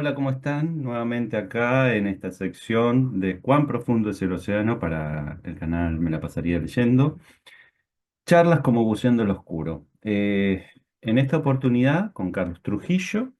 Hola, ¿cómo están? Nuevamente acá en esta sección de ¿Cuán profundo es el océano? Para el canal Me la pasaría leyendo. Charlas como buceando en lo oscuro. En esta oportunidad con Carlos Trujillo,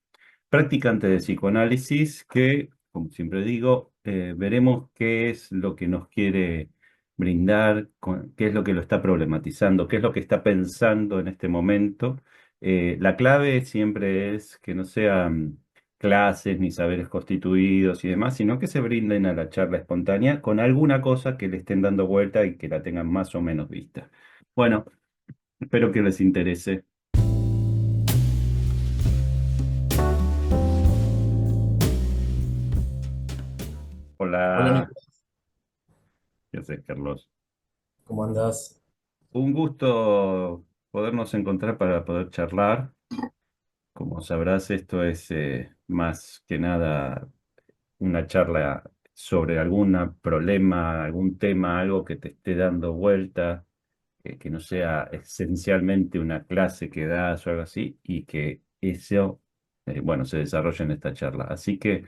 practicante de psicoanálisis, que, como siempre digo, veremos qué es lo que nos quiere brindar, qué es lo que lo está problematizando, qué es lo que está pensando en este momento. La clave siempre es que no sean clases ni saberes constituidos y demás, sino que se brinden a la charla espontánea con alguna cosa que le estén dando vuelta y que la tengan más o menos vista. Bueno, espero que les interese. Hola Hola, Nico, ¿qué haces, Carlos? ¿cómo andás? Un gusto podernos encontrar para poder charlar. Como sabrás, esto es más que nada una charla sobre algún problema, algún tema, algo que te esté dando vuelta, que no sea esencialmente una clase que das o algo así, y que eso, bueno, se desarrolle en esta charla. Así que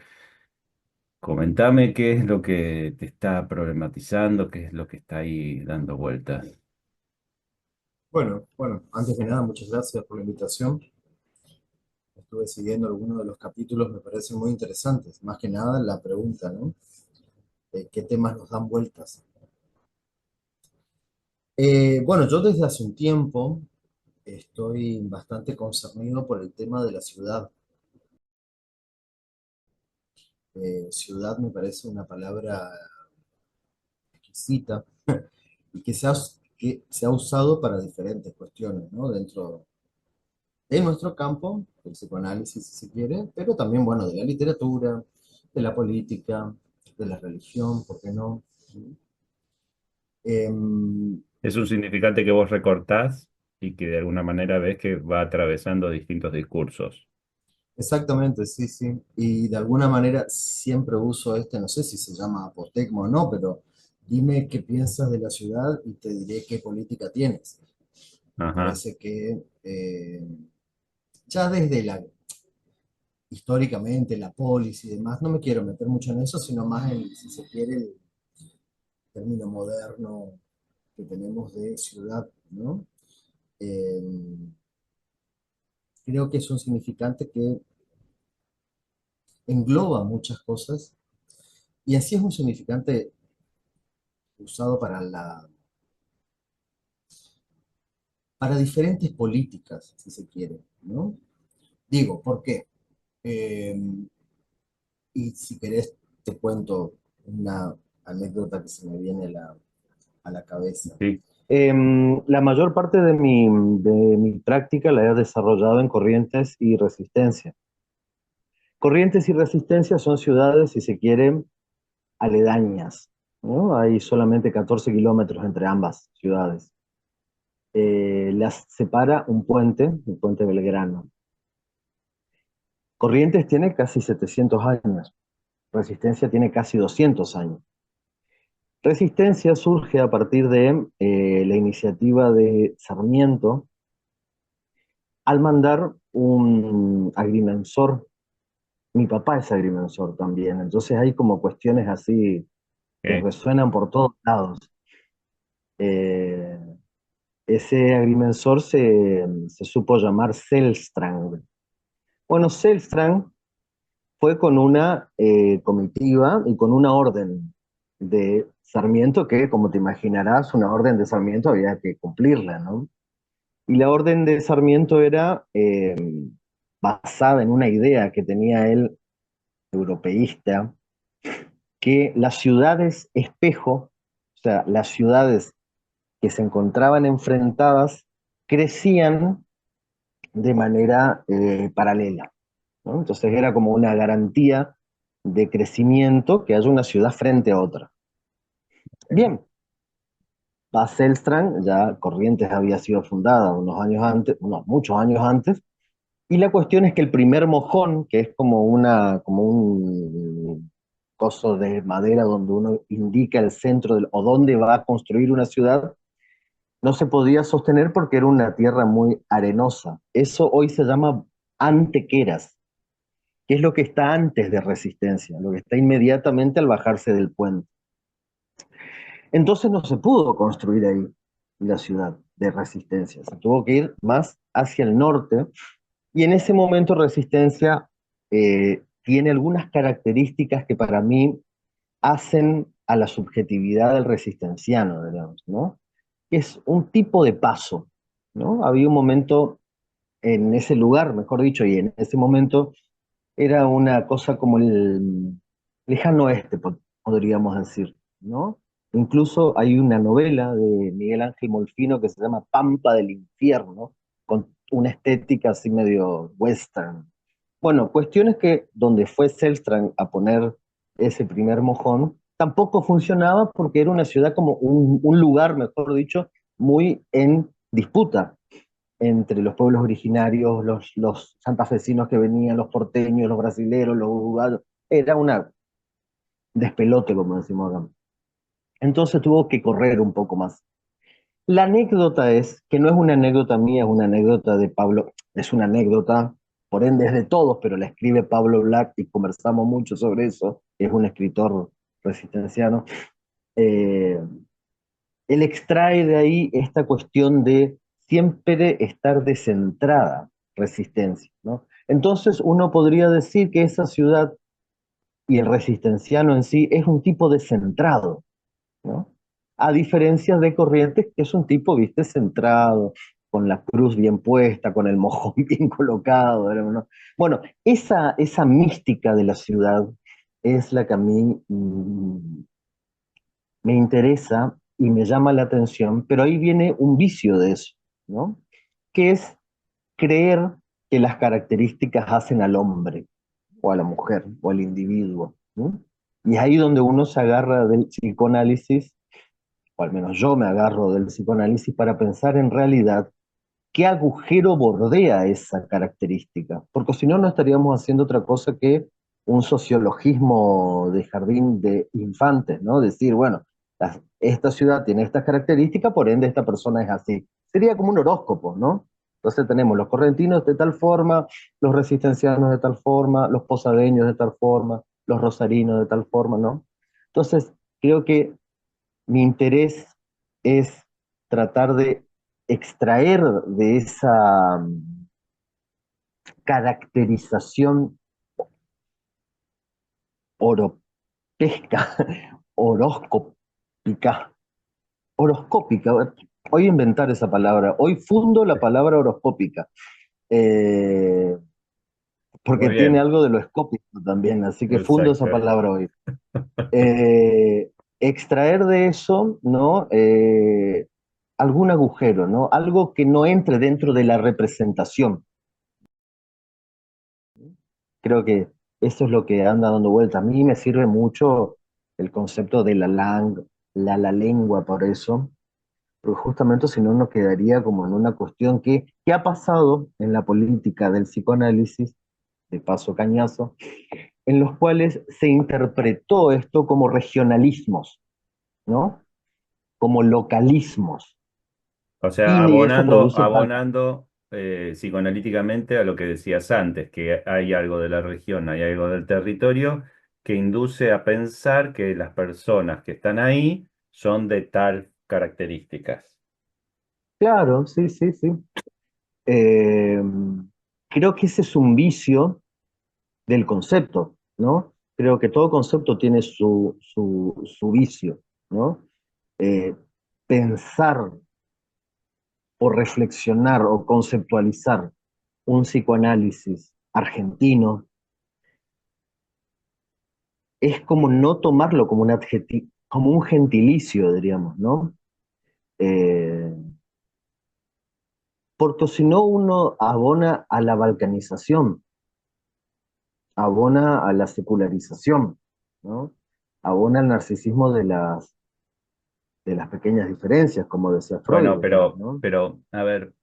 comentame qué es lo que te está problematizando, qué es lo que está ahí dando vueltas. Bueno, antes que nada, muchas gracias por la invitación. Estuve siguiendo algunos de los capítulos, me parecen muy interesantes. Más que nada la pregunta, ¿no? ¿Qué temas nos dan vueltas? Bueno, yo desde hace un tiempo estoy bastante concernido por el tema de la ciudad. Ciudad me parece una palabra exquisita y que se ha usado para diferentes cuestiones, ¿no? Dentro de nuestro campo, el psicoanálisis si se quiere, pero también, bueno, de la literatura, de la política, de la religión, ¿por qué no? Em, Es un significante que vos recortás y que de alguna manera ves que va atravesando distintos discursos. exactamente, sí, sí. Y de alguna manera siempre uso este, no sé si se llama apotegma o no, pero dime qué piensas de la ciudad y te diré qué política tienes. Me Ajá. parece que ya desde históricamente la polis y demás, no me quiero meter mucho en eso, sino más en, si se quiere, el término moderno que tenemos de ciudad, ¿no? Eh, Creo que es un significante que engloba muchas cosas y así es un significante usado para diferentes políticas, si se quiere, ¿no? Digo, ¿por qué? Eh, y si querés, te cuento una anécdota que se me viene a la cabeza. Sí. La mayor parte de mi práctica la he desarrollado en Corrientes y Resistencia. Corrientes y Resistencia son ciudades, si se quieren, aledañas, ¿no? Hay solamente 14 kilómetros entre ambas ciudades. Las separa un puente, el puente Belgrano. Corrientes tiene casi 700 años, Resistencia tiene casi 200 años. Resistencia surge a partir de la iniciativa de Sarmiento al mandar un agrimensor. Mi papá es agrimensor también, entonces hay como cuestiones así que Ok. resuenan por todos lados. Eh, Ese agrimensor se supo llamar Selstrang. Bueno, Selstrang fue con una comitiva y con una orden de Sarmiento que, como te imaginarás, una orden de Sarmiento había que cumplirla, ¿no? Y la orden de Sarmiento era basada en una idea que tenía él, europeísta, que las ciudades espejo, o sea, las ciudades que se encontraban enfrentadas, crecían de manera paralela, ¿no? Entonces era como una garantía de crecimiento que haya una ciudad frente a otra. Bien, Baselstrand, ya Corrientes había sido fundada unos años antes, unos muchos años antes, y la cuestión es que el primer mojón, que es como un coso de madera donde uno indica el centro o dónde va a construir una ciudad, no se podía sostener porque era una tierra muy arenosa. Eso hoy se llama antequeras. que es lo que está antes de Resistencia, lo que está inmediatamente al bajarse del puente. Entonces no se pudo construir ahí la ciudad de Resistencia, se tuvo que ir más hacia el norte y en ese momento Resistencia tiene algunas características que para mí hacen a la subjetividad del resistenciano, digamos, ¿no? Es un tipo de paso, ¿no? Había un momento en ese lugar, mejor dicho, y en ese momento era una cosa como el lejano oeste, podríamos decir, ¿no? Incluso hay una novela de Miguel Ángel Molfino que se llama Pampa del Infierno, con una estética así medio western. Bueno, cuestiones que donde fue Selstrand a poner ese primer mojón, tampoco funcionaba porque era una ciudad como un lugar, mejor dicho, muy en disputa entre los pueblos originarios, los santafesinos que venían, los porteños, los brasileros, los uruguayos. Era una despelote, como decimos acá. Entonces tuvo que correr un poco más. La anécdota es, que no es una anécdota mía, es una anécdota de Pablo, es una anécdota, por ende es de todos, pero la escribe Pablo Black y conversamos mucho sobre eso, es un escritor resistenciano. Eh, Él extrae de ahí esta cuestión de siempre estar descentrada resistencia, ¿no? Entonces uno podría decir que esa ciudad y el resistenciano en sí es un tipo descentrado, ¿no? A diferencia de Corrientes, que es un tipo, viste, centrado, con la cruz bien puesta, con el mojón bien colocado, ¿no? Bueno, esa mística de la ciudad es la que a mí me interesa y me llama la atención, pero ahí viene un vicio de eso, ¿no? Que es creer que las características hacen al hombre, o a la mujer, o al individuo, ¿no? Y es ahí donde uno se agarra del psicoanálisis, o al menos yo me agarro del psicoanálisis para pensar en realidad qué agujero bordea esa característica, porque si no, no estaríamos haciendo otra cosa que un sociologismo de jardín de infantes, ¿no? Decir, bueno, esta ciudad tiene estas características, por ende esta persona es así. Sería como un horóscopo, ¿no? Entonces tenemos los correntinos de tal forma, los resistencianos de tal forma, los posadeños de tal forma, los rosarinos de tal forma, ¿no? Entonces, creo que mi interés es tratar de extraer de esa caracterización oropesca, horoscópica, horoscópica, voy a inventar esa palabra, hoy fundo la palabra horoscópica, eh, porque Muy tiene bien, algo de lo escópico también, así que fundo esa exacto. palabra hoy. Extraer de eso, ¿no? Algún agujero, ¿no? Algo que no entre dentro de la representación. Creo que eso es lo que anda dando vuelta. A mí me sirve mucho el concepto de la lengua por eso, porque justamente si no nos quedaría como en una cuestión que ha pasado en la política del psicoanálisis, de paso cañazo, en los cuales se interpretó esto como regionalismos, ¿no? Como localismos. O sea, Y eso abonando, produce tal. abonando psicoanalíticamente a lo que decías antes, que hay algo de la región, hay algo del territorio que induce a pensar que las personas que están ahí son de tal características. Claro, sí, sí, sí. Eh, Creo que ese es un vicio del concepto, ¿no? Creo que todo concepto tiene su vicio, ¿no? Eh, Pensar o reflexionar o conceptualizar un psicoanálisis argentino es como no tomarlo como un adjetivo, como un gentilicio, diríamos, ¿no? Eh, Porque si no uno abona a la balcanización, abona a la secularización, ¿no? Abona al narcisismo de las pequeñas diferencias, como decía Freud, Bueno, digamos, ¿no? a ver,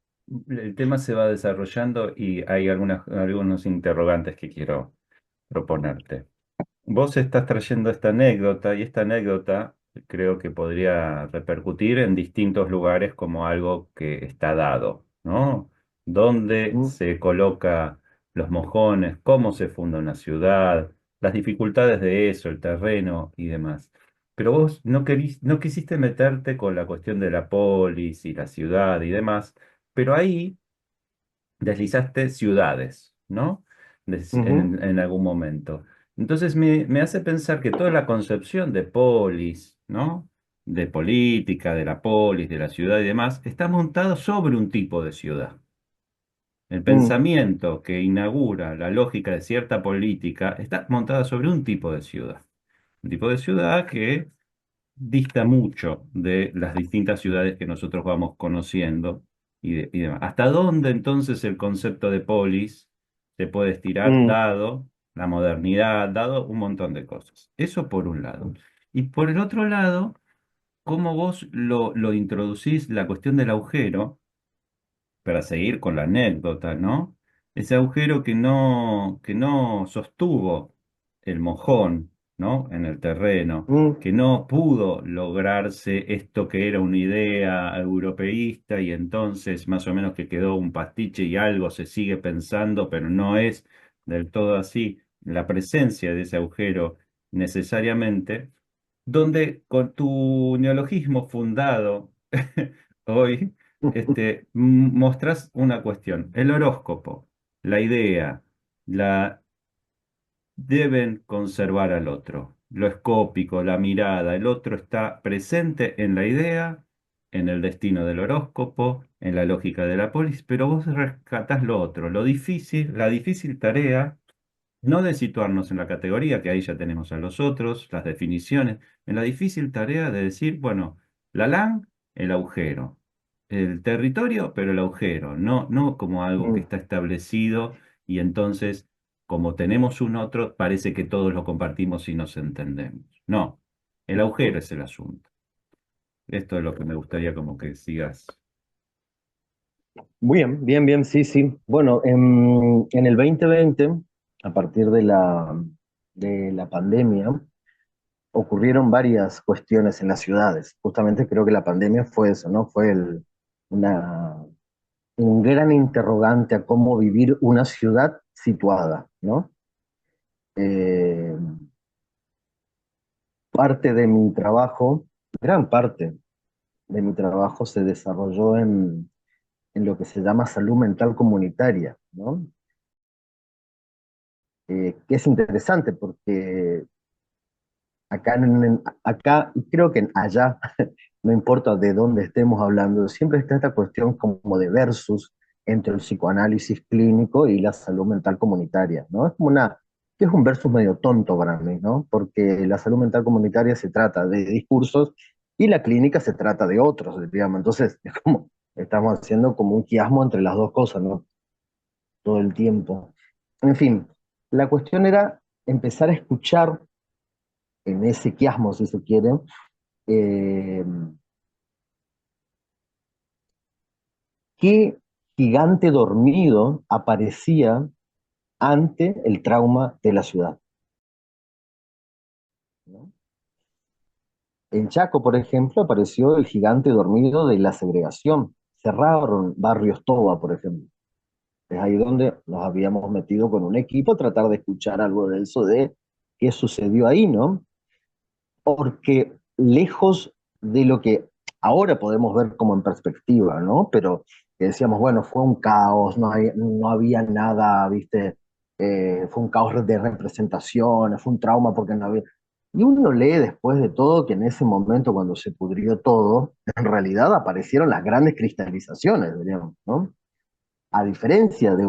el tema se va desarrollando y hay algunos interrogantes que quiero proponerte. Vos estás trayendo esta anécdota y esta anécdota creo que podría repercutir en distintos lugares como algo que está dado, ¿no? ¿Dónde ¿Mm? se coloca los mojones, cómo se funda una ciudad, las dificultades de eso, el terreno y demás. Pero vos no quisiste meterte con la cuestión de la polis y la ciudad y demás, pero ahí deslizaste ciudades, ¿no? Ujú, En algún momento. Entonces me hace pensar que toda la concepción de polis, ¿no? De política, de la polis, de la ciudad y demás, está montado sobre un tipo de ciudad. El mm, pensamiento que inaugura la lógica de cierta política está montada sobre un tipo de ciudad. Un tipo de ciudad que dista mucho de las distintas ciudades que nosotros vamos conociendo y demás. ¿Hasta dónde entonces el concepto de polis se puede estirar mm, dado la modernidad, dado un montón de cosas? Eso por un lado. Y por el otro lado, cómo vos lo introducís la cuestión del agujero para seguir con la anécdota, ¿no? Ese agujero que no sostuvo el mojón, ¿no? En el terreno, mm, que no pudo lograrse esto que era una idea europeísta y entonces más o menos que quedó un pastiche y algo se sigue pensando, pero no es del todo así. La presencia de ese agujero necesariamente, donde con tu neologismo fundado hoy, mostrás una cuestión. El horóscopo, la idea, la deben conservar al otro. Lo escópico, la mirada, el otro está presente en la idea, en el destino del horóscopo, en la lógica de la polis, pero vos rescatás lo otro. Lo difícil, la difícil tarea no de situarnos en la categoría, que ahí ya tenemos a los otros, las definiciones, en la difícil tarea de decir, bueno, la LAN, el agujero, el territorio, pero el agujero, no como algo que mm, está establecido y entonces, como tenemos un otro, parece que todos lo compartimos y nos entendemos. No, el agujero mm. es el asunto. Esto es lo que me gustaría como que sigas. Bien, bien, bien, sí, sí. Bueno, en el 2020, a partir de la pandemia, ocurrieron varias cuestiones en las ciudades. Justamente creo que la pandemia fue eso, ¿no? Fue una, un gran interrogante a cómo vivir una ciudad situada, ¿no? Eh, parte de mi trabajo, gran parte de mi trabajo se desarrolló en lo que se llama salud mental comunitaria, ¿no? Que es interesante porque acá, y creo que allá, no importa de dónde estemos hablando, siempre está esta cuestión como de versus entre el psicoanálisis clínico y la salud mental comunitaria, ¿no? Es como que es un versus medio tonto para mí, ¿no? Porque la salud mental comunitaria se trata de discursos y la clínica se trata de otros, digamos. Entonces, es como, estamos haciendo como un quiasmo entre las dos cosas, ¿no? Todo el tiempo. En fin, la cuestión era empezar a escuchar en ese quiasmo, si se quiere, eh, qué gigante dormido aparecía ante el trauma de la ciudad, ¿no? En Chaco, por ejemplo, apareció el gigante dormido de la segregación. Cerraron barrios Toba, por ejemplo. Es ahí donde nos habíamos metido con un equipo a tratar de escuchar algo de eso, de qué sucedió ahí, ¿no? Porque lejos de lo que ahora podemos ver como en perspectiva, ¿no? Pero que decíamos, bueno, fue un caos, no había nada, ¿viste? Fue un caos de representaciones, fue un trauma porque no había... Y uno lee después de todo que en ese momento, cuando se pudrió todo, en realidad aparecieron las grandes cristalizaciones, diríamos, ¿no? A diferencia de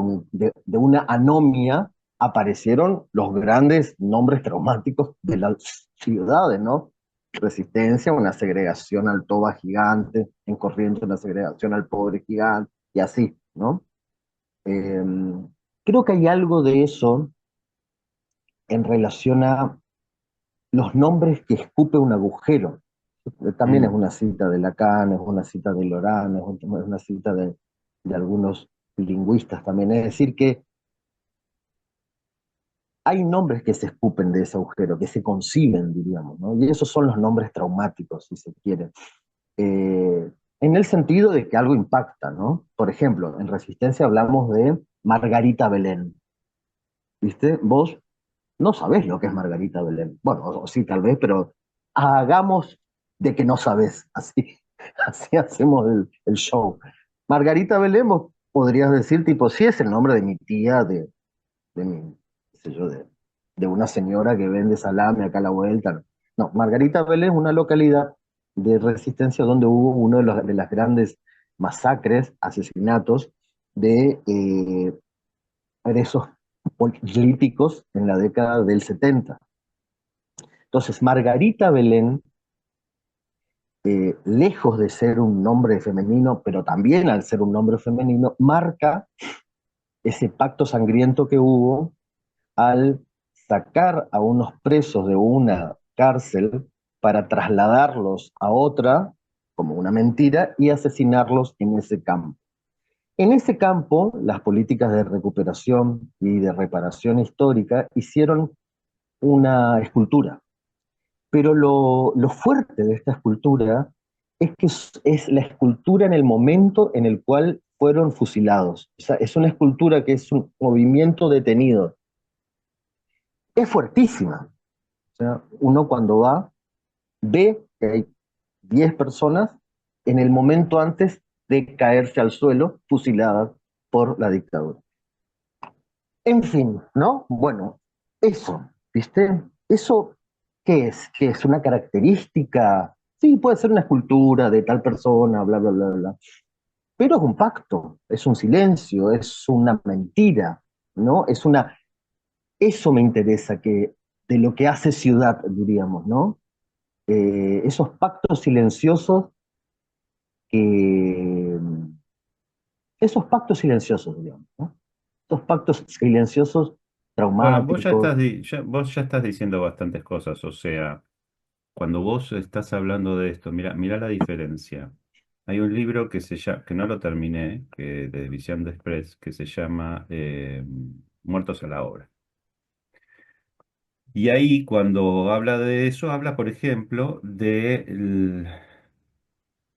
una anomia, aparecieron los grandes nombres traumáticos de las ciudades, ¿no? Resistencia, una segregación al Toba gigante, en Corrientes una segregación al Pobre gigante, y así, ¿no? Eh, creo que hay algo de eso en relación a los nombres que escupe un agujero. También es Mm, una cita de Lacan, es una cita de Laurent, es una cita de algunos lingüistas también. Es decir, que hay nombres que se escupen de ese agujero, que se conciben, diríamos, ¿no? Y esos son los nombres traumáticos, si se quiere. En el sentido de que algo impacta, ¿no? Por ejemplo, en Resistencia hablamos de Margarita Belén. ¿viste? Vos no sabés lo que es Margarita Belén. Bueno, o sí, tal vez, pero hagamos de que no sabés. Así, así hacemos el show. Margarita Belén, vos podrías decir, tipo, sí es el nombre de mi tía, de mi, qué sé yo, de una señora que vende salame acá a la vuelta. No, no, Margarita Belén es una localidad de Resistencia donde hubo uno de las grandes masacres, asesinatos de presos políticos en la década del 70. Entonces, Margarita Belén, lejos de ser un nombre femenino, pero también al ser un nombre femenino, marca ese pacto sangriento que hubo al sacar a unos presos de una cárcel para trasladarlos a otra, como una mentira, y asesinarlos en ese campo. En ese campo, las políticas de recuperación y de reparación histórica hicieron una escultura. Pero lo fuerte de esta escultura es que es la escultura en el momento en el cual fueron fusilados. O sea, es una escultura que es un movimiento detenido. Es fuertísima. O sea, uno cuando va, ve que hay 10 personas en el momento antes de caerse al suelo, fusiladas por la dictadura. En fin, ¿no? Bueno, eso, ¿viste? ¿Eso qué es? ¿Qué es una característica? Sí, puede ser una escultura de tal persona, bla, bla, bla, bla. Pero es un pacto, es un silencio, es una mentira, ¿no? Es una... Eso me interesa, que de lo que hace ciudad, diríamos, ¿no? Esos pactos silenciosos que... Esos pactos silenciosos, digamos, ¿no? Esos pactos silenciosos Bueno, traumáticos. vos ya estás diciendo bastantes cosas, o sea, cuando vos estás hablando de esto, mira la diferencia. Hay un libro que no lo terminé, de Vision Express, que se llama Muertos a la obra. Y ahí cuando habla de eso, habla, por ejemplo, de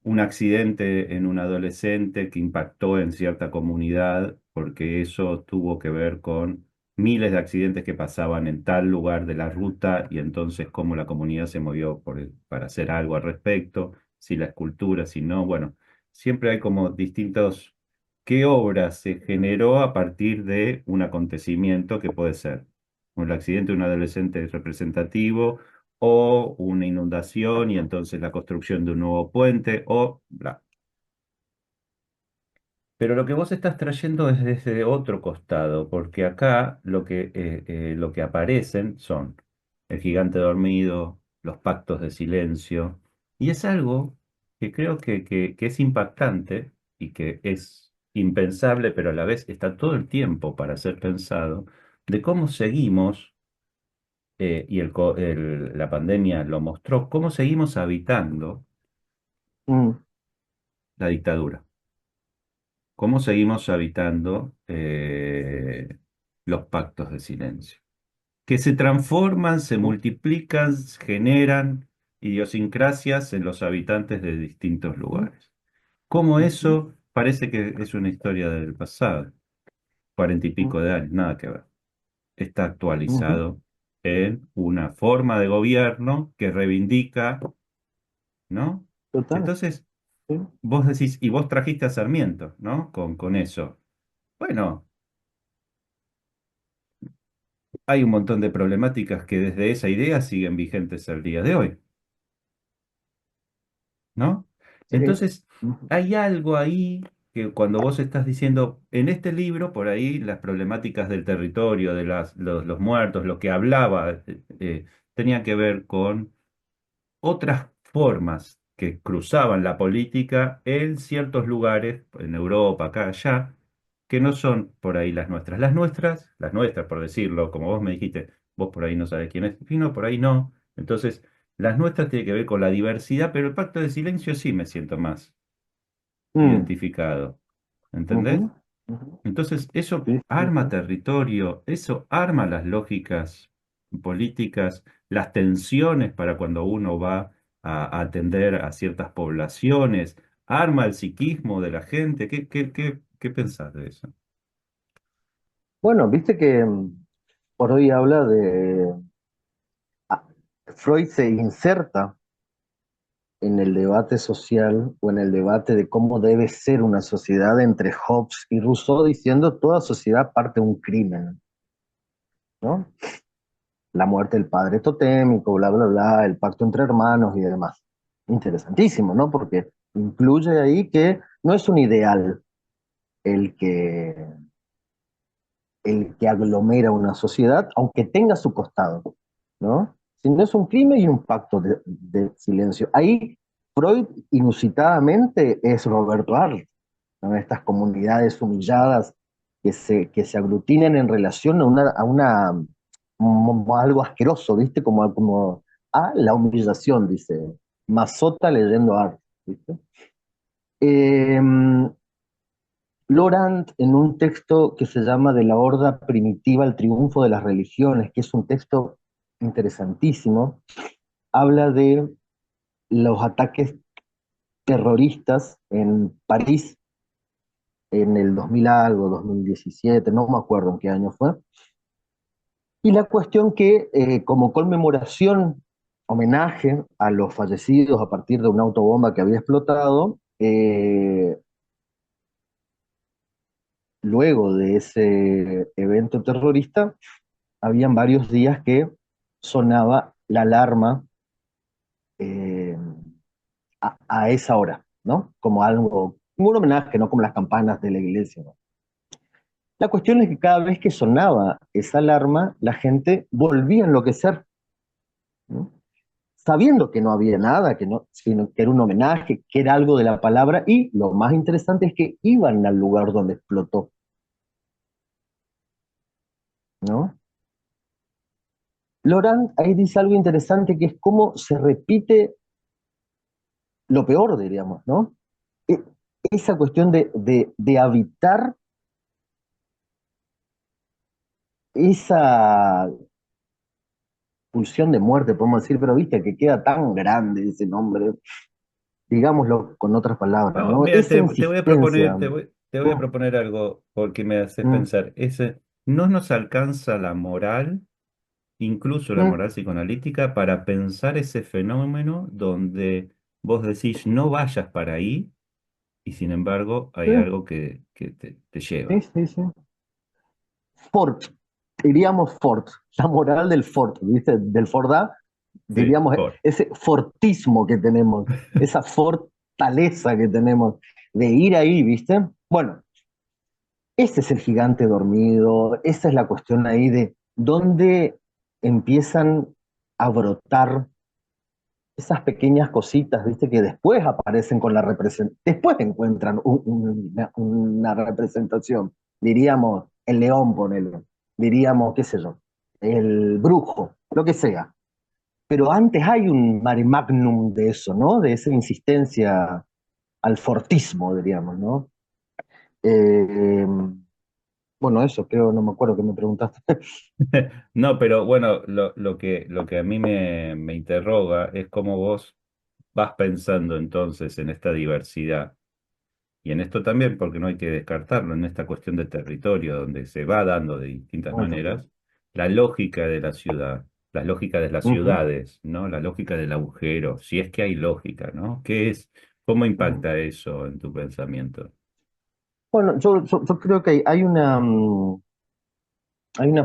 un accidente en un adolescente que impactó en cierta comunidad, porque eso tuvo que ver con miles de accidentes que pasaban en tal lugar de la ruta y entonces cómo la comunidad se movió para hacer algo al respecto, si la escultura, si no, bueno, siempre hay como distintos, qué obra se generó a partir de un acontecimiento que puede ser un accidente de un adolescente representativo o una inundación y entonces la construcción de un nuevo puente o bla. Pero lo que vos estás trayendo es desde otro costado, porque acá lo que aparecen son el gigante dormido, los pactos de silencio, y es algo que creo que es impactante y que es impensable, pero a la vez está todo el tiempo para ser pensado, de cómo seguimos y la pandemia lo mostró, cómo seguimos habitando Mm, la dictadura, cómo seguimos habitando los pactos de silencio, que se transforman, se mm, multiplican, generan idiosincrasias en los habitantes de distintos mm, lugares. Cómo mm, eso parece que es una historia del pasado, cuarenta y mm, pico de años, nada que ver. Está mm. actualizado en una forma de gobierno que reivindica, ¿no? Total, Entonces, sí. vos decís, y vos trajiste a Sarmiento, ¿no? Con eso. Bueno, hay un montón de problemáticas que desde esa idea siguen vigentes al día de hoy, ¿no? Sí. Entonces, Ujú, hay algo ahí que cuando vos estás diciendo, en este libro, por ahí, las problemáticas del territorio, de los muertos, lo que hablaba, tenía que ver con otras formas que cruzaban la política en ciertos lugares, en Europa, acá, allá, que no son por ahí las nuestras. Las nuestras, por decirlo, como vos me dijiste, vos por ahí no sabés quién es Fino, por ahí no. Entonces, las nuestras tienen que ver con la diversidad, pero el pacto de silencio sí me siento más mm, identificado. ¿Entendés? ujú, ujú. Entonces, eso Sí, sí, arma sí. territorio, eso arma las lógicas políticas, las tensiones para cuando uno va a atender a ciertas poblaciones, arma el psiquismo de la gente. ¿Qué pensás de eso? Bueno, viste que por hoy habla de... ah, Freud se inserta en el debate social o en el debate de cómo debe ser una sociedad entre Hobbes y Rousseau, diciendo toda sociedad parte de un crimen, ¿no? La muerte del padre totémico, bla, bla, bla, el pacto entre hermanos y demás. Interesantísimo, ¿no? Porque incluye ahí que no es un ideal el que, el que aglomera una sociedad, aunque tenga su costado, ¿no? Sino es un crimen y un pacto de silencio. Ahí Freud, inusitadamente, es Roberto Arlt, ¿no? Estas comunidades humilladas que se aglutinan en relación a una algo asqueroso, ¿viste? Como la humillación, dice Mazota leyendo Arlt, ¿viste? Eh, Lorand, en un texto que se llama De la Horda Primitiva al Triunfo de las Religiones, que es un texto interesantísimo, habla de los ataques terroristas en París en el 2000 algo, 2017, no me acuerdo en qué año fue, y la cuestión que como conmemoración, homenaje a los fallecidos a partir de una autobomba que había explotado, luego de ese evento terrorista, habían varios días que sonaba la alarma eh, a esa hora, ¿no? Como algo, como un homenaje, no como las campanas de la iglesia, ¿no? La cuestión es que cada vez que sonaba esa alarma, la gente volvía a enloquecer, ¿no? Sabiendo que no había nada, que no, sino que era un homenaje, que era algo de la palabra, y lo más interesante es que iban al lugar donde explotó, ¿no? Laurent ahí dice algo interesante que es cómo se repite lo peor, diríamos, ¿no? E- Esa cuestión de habitar esa pulsión de muerte, podemos decir, pero viste que queda tan grande ese nombre, digámoslo con otras palabras, No, ¿no? mira, Esa te voy a insistencia. proponer, te voy a proponer algo porque me haces Mm, pensar. No nos alcanza la moral, incluso la mm, moral psicoanalítica, para pensar ese fenómeno donde vos decís no vayas para ahí y sin embargo hay sí, algo que te sí, lleva. sí, sí. Fort, diríamos Fort, la moral del Fort, ¿viste? Del Fordá, Sí, diríamos por. ese fortismo que tenemos, esa fortaleza que tenemos de ir ahí, ¿viste? Bueno, ese es el gigante dormido, esa es la cuestión ahí de dónde empiezan a brotar esas pequeñas cositas, ¿viste? Que después aparecen con la representación, después encuentran una representación, diríamos el león, ponele, diríamos, qué sé yo, el brujo, lo que sea. Pero antes hay un mare magnum de eso, ¿no? De esa insistencia al fortismo, diríamos, ¿no? Eh, bueno, eso creo, no me acuerdo que me preguntaste. No, pero bueno, lo que a mí me interroga es cómo vos vas pensando entonces en esta diversidad. Y en esto también, porque no hay que descartarlo, en esta cuestión de territorio, donde se va dando de distintas maneras, la lógica de la ciudad, la lógica de las Ujú. ciudades, ¿no? La lógica del agujero, si es que hay lógica, ¿no? ¿Qué es? ¿Cómo impacta eso en tu pensamiento? Bueno, yo creo que hay una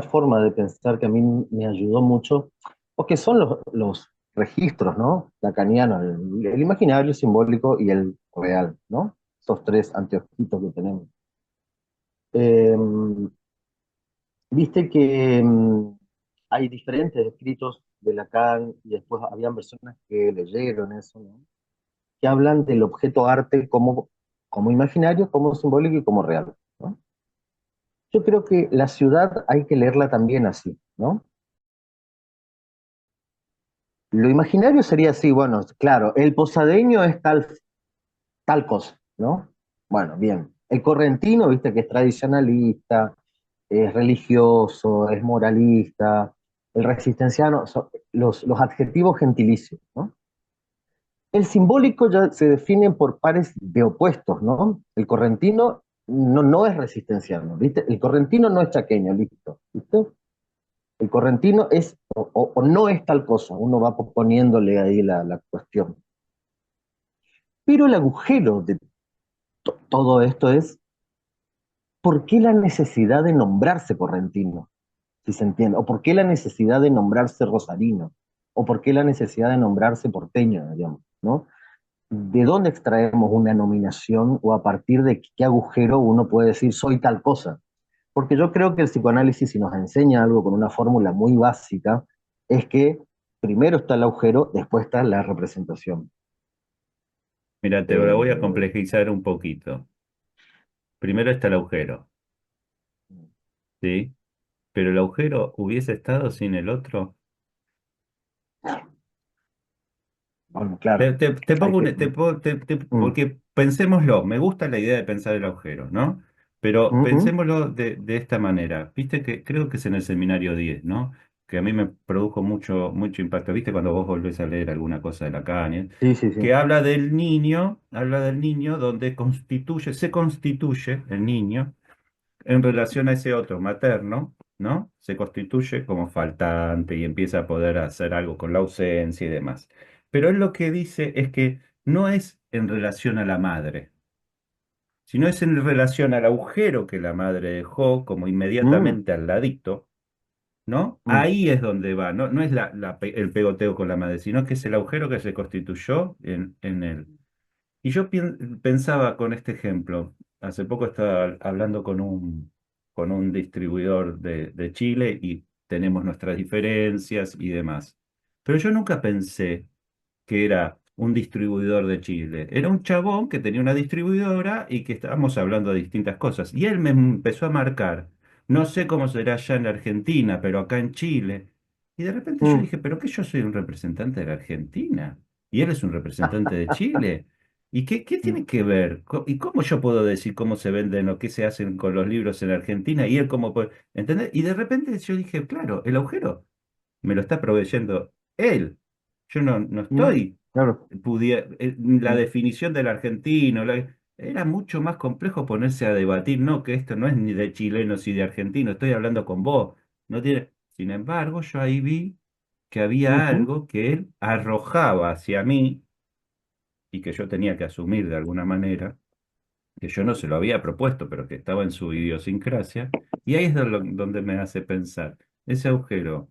forma de pensar que a mí me ayudó mucho, porque son los registros, ¿no? Lacanianos, el imaginario simbólico y el real, ¿no? Esos tres anteojitos que tenemos. Eh, Viste que hay diferentes escritos de Lacan y después habían personas que leyeron eso, ¿no? Que hablan del objeto arte como, como imaginario, como simbólico y como real, ¿no? Yo creo que la ciudad hay que leerla también así, ¿no? Lo imaginario sería así, bueno, claro, el posadeño es tal cosa, ¿no? Bueno, bien. El correntino, viste que es tradicionalista, es religioso, es moralista. El resistenciano, los adjetivos gentilicios, ¿no? El simbólico ya se define por pares de opuestos, ¿no? El correntino no es resistenciano, ¿viste? El correntino no es chaqueño, listo, ¿viste? El correntino es o no es tal cosa, uno va poniéndole ahí la cuestión. Pero el agujero de todo esto es, ¿por qué la necesidad de nombrarse correntino? Si se entiende. ¿O por qué la necesidad de nombrarse rosarino? ¿O por qué la necesidad de nombrarse porteño, digamos, ¿no? ¿De dónde extraemos una nominación o a partir de qué agujero uno puede decir soy tal cosa? Porque yo creo que el psicoanálisis, si nos enseña algo con una fórmula muy básica, es que primero está el agujero, después está la representación. Mira, te lo voy a Eh, complejizar un poquito. Primero está el agujero, ¿sí? Pero el agujero hubiese estado sin el otro. bueno, claro, Te hay pongo que... un, te po- te- mm, porque pensémoslo, me gusta la idea de pensar el agujero, ¿no? Pero ujú, pensémoslo de esta manera. Viste que creo que es en el seminario 10, ¿no? Que a mí me produjo mucho impacto. ¿Viste cuando vos volvés a leer alguna cosa de Lacan? sí, sí, sí. Que habla del niño donde se constituye el niño en relación a ese otro materno, ¿no? Se constituye como faltante y empieza a poder hacer algo con la ausencia y demás. Pero él lo que dice es que no es en relación a la madre, sino es en relación al agujero que la madre dejó como Mm, inmediatamente al ladito, ¿no? mm, Ahí es donde va, no es el pegoteo con la madre, sino que es el agujero que se constituyó en él. Y yo pensaba con este ejemplo, hace poco estaba hablando con un distribuidor de Chile y tenemos nuestras diferencias y demás. Pero yo nunca pensé que era un distribuidor de Chile. Era un chabón que tenía una distribuidora y que estábamos hablando de distintas cosas. Y él me empezó a marcar, no sé cómo será allá en Argentina, pero acá en Chile. Y de repente yo mm. dije, pero que yo soy un representante de la Argentina y él es un representante de Chile. ¿Y qué Mm, tiene que ver? ¿Y cómo yo puedo decir cómo se venden o qué se hacen con los libros en Argentina y él cómo puede... ¿Entendés? Y de repente yo dije, claro, el agujero me lo está proveyendo él. Yo no mm, estoy claro. la Mm, definición del argentino, era mucho más complejo ponerse a debatir, no, que esto no es ni de chilenos y de argentinos, estoy hablando con vos. No tiene... Sin embargo, yo ahí vi que había ujú, algo que él arrojaba hacia mí y que yo tenía que asumir de alguna manera, que yo no se lo había propuesto, pero que estaba en su idiosincrasia, y ahí es donde me hace pensar, ese agujero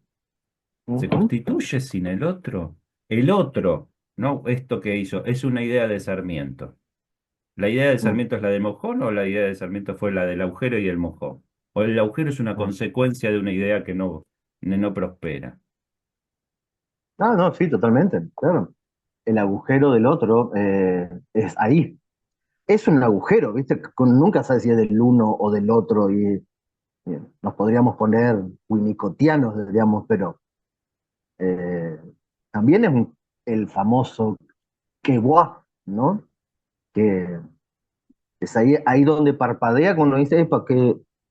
se ujú, constituye sin el otro. El otro, no esto que hizo, es una idea de Sarmiento. ¿La idea de mm, Sarmiento es la de Mojón o la idea de Sarmiento fue la del agujero y el mojón? ¿O el agujero es una mm. consecuencia de una idea que no prospera? Ah, no, sí, totalmente, claro. El agujero del otro es ahí. Es un agujero, ¿viste? Nunca sabes si es del uno o del otro y nos podríamos poner winnicottianos, diríamos, pero eh, también es el famoso que ¿no? Que es ahí donde parpadea cuando dice,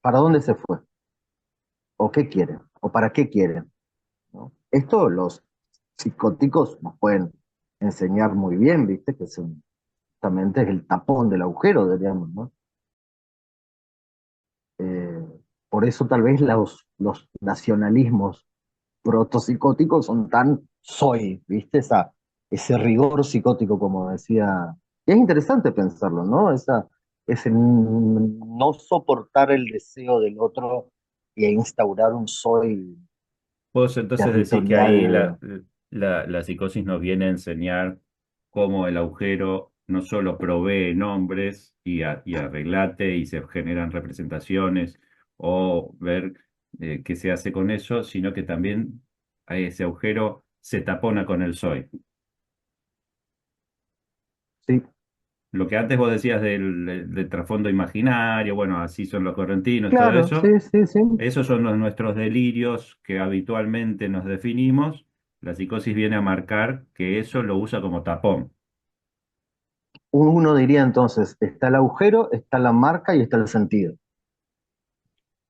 ¿para dónde se fue? ¿O qué quiere? ¿O para qué quiere? ¿No? Esto los psicóticos nos pueden enseñar muy bien, ¿viste? Que justamente es el tapón del agujero, diríamos, ¿no? Eh, por eso tal vez los nacionalismos protopsicóticos son tan soy, ¿viste? Ese rigor psicótico, como decía. Y es interesante pensarlo, ¿no? Ese no soportar el deseo del otro e instaurar un soy Vos entonces decís que ahí territorial. la psicosis nos viene a enseñar cómo el agujero no solo provee nombres y arreglate y se generan representaciones o ver qué se hace con eso, sino que también a ese agujero se tapona con el soy. Sí, Lo que antes vos decías del trasfondo imaginario, bueno, así son los correntinos, todo claro, eso. sí, sí, sí. Esos son nuestros delirios que habitualmente nos definimos. La psicosis viene a marcar que eso lo usa como tapón. Uno diría entonces, está el agujero, está la marca y está el sentido.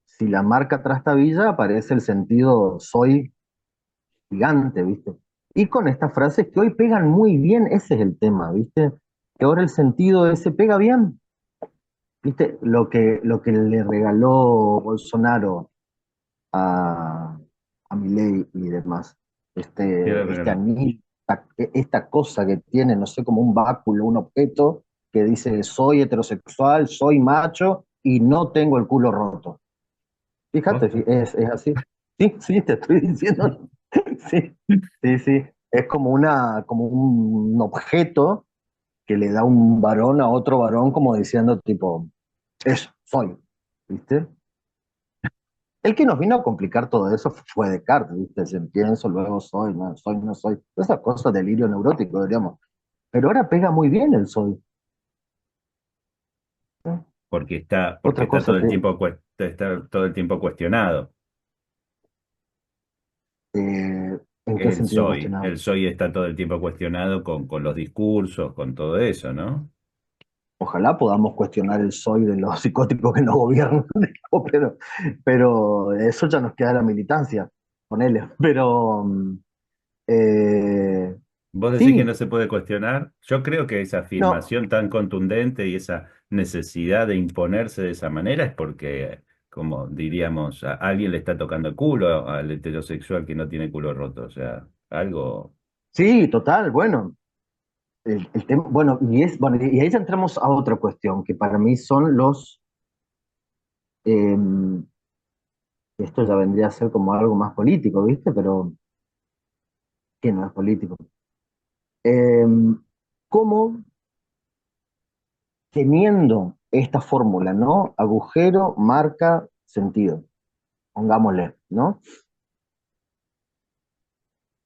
Si la marca trastabilla, aparece el sentido soy gigante, ¿viste? Y con estas frases que hoy pegan muy bien, ese es el tema, ¿viste? Que ahora el sentido ese pega bien, ¿viste? Lo que le regaló Bolsonaro a, Milei y demás. Quiero Este regalar. anillo, esta cosa que tiene, no sé, como un báculo, un objeto que dice soy heterosexual, soy macho y no tengo el culo roto. Fíjate, ¿Posta? es así. Sí, sí, te estoy diciendo. Sí, sí, sí. Es como como un objeto que le da un varón a otro varón, como diciendo, tipo, eso, soy. ¿Viste? El que nos vino a complicar todo eso fue Descartes, ¿viste? Si pienso, luego soy, no soy, no soy. Esas cosas, delirio neurótico, diríamos. Pero ahora pega muy bien el soy. ¿No? Porque Otra está cosa todo el que, tiempo, está todo el tiempo cuestionado. ¿en qué sentido cuestionado? El soy está todo el tiempo cuestionado con los discursos, con todo eso, ¿no? Ojalá podamos cuestionar el soy de los psicóticos que nos gobiernan, pero eso ya nos queda la militancia, ponele. Pero eh, ¿Vos decís que sí, no se puede cuestionar? Yo creo que esa no, afirmación tan contundente y esa necesidad de imponerse de esa manera es porque, como diríamos, a alguien le está tocando el culo al heterosexual que no tiene culo roto. O sea, algo, sí, total, bueno. El tema, bueno, bueno, y ahí ya entramos a otra cuestión, que para mí son eh, esto ya vendría a ser como algo más político, ¿viste? Pero que no es político. Eh, ¿Cómo teniendo esta fórmula, ¿no? Agujero, marca, sentido, pongámosle, ¿no?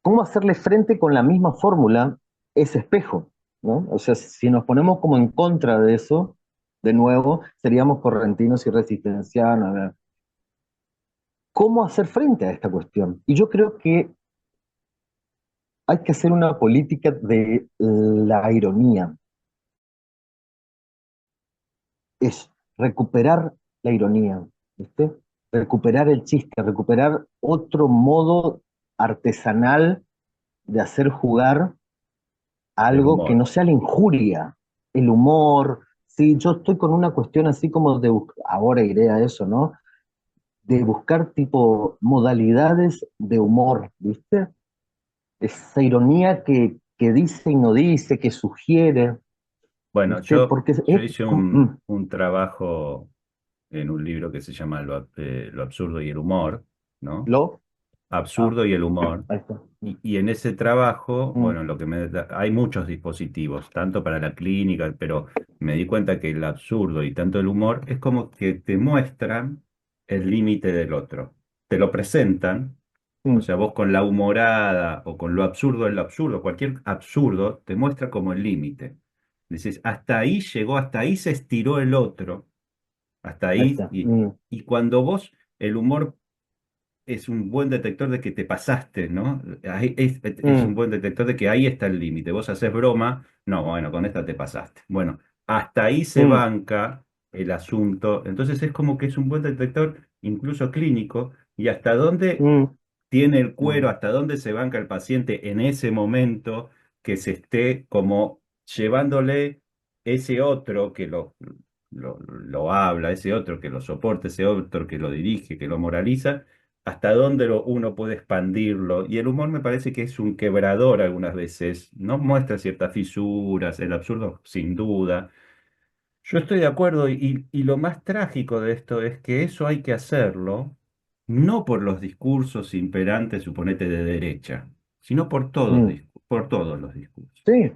¿Cómo hacerle frente con la misma fórmula ese espejo, ¿no? O sea, si nos ponemos como en contra de eso, de nuevo, seríamos correntinos y resistencianos. ¿Cómo hacer frente a esta cuestión? Y yo creo que hay que hacer una política de la ironía, es recuperar la ironía, ¿viste? Recuperar el chiste, recuperar otro modo artesanal de hacer jugar el algo que humor. no sea la injuria, el humor. Sí, yo estoy con una cuestión así como de, ahora iré a eso, ¿no? De buscar tipo modalidades de humor, ¿viste? Esa ironía que dice y no dice, que sugiere, Bueno, ¿viste? Porque yo es hice como, un trabajo en un libro que se llama Lo absurdo y el humor, ¿no? lo, ah, Absurdo y el humor. ahí está. Y en ese trabajo, Mm, bueno, hay muchos dispositivos, tanto para la clínica, pero me di cuenta que el absurdo y tanto el humor es como que te muestran el límite del otro. Te lo presentan, o mm, sea, vos con la humorada o con lo absurdo en lo absurdo, cualquier absurdo te muestra como el límite. Dices, hasta ahí llegó, hasta ahí se estiró el otro, hasta ahí ahí, está. Mm, y cuando vos, el humor es un buen detector de que te pasaste, ¿no? Es un mm, buen detector de que ahí está el límite. Vos haces broma, no, bueno, con esta te pasaste. Bueno, hasta ahí se mm, banca el asunto. Entonces es como que es un buen detector, incluso clínico, y hasta dónde mm, tiene el cuero, mm, hasta dónde se banca el paciente en ese momento que se esté como llevándole ese otro que lo habla, ese otro que lo soporta, ese otro que lo dirige, que lo moraliza, hasta dónde uno puede expandirlo. Y el humor me parece que es un quebrador algunas veces, ¿no? Muestra ciertas fisuras, el absurdo sin duda. Yo estoy de acuerdo y lo más trágico de esto es que eso hay que hacerlo no por los discursos imperantes, suponete, de derecha, sino mm. por todos los discursos, Sí,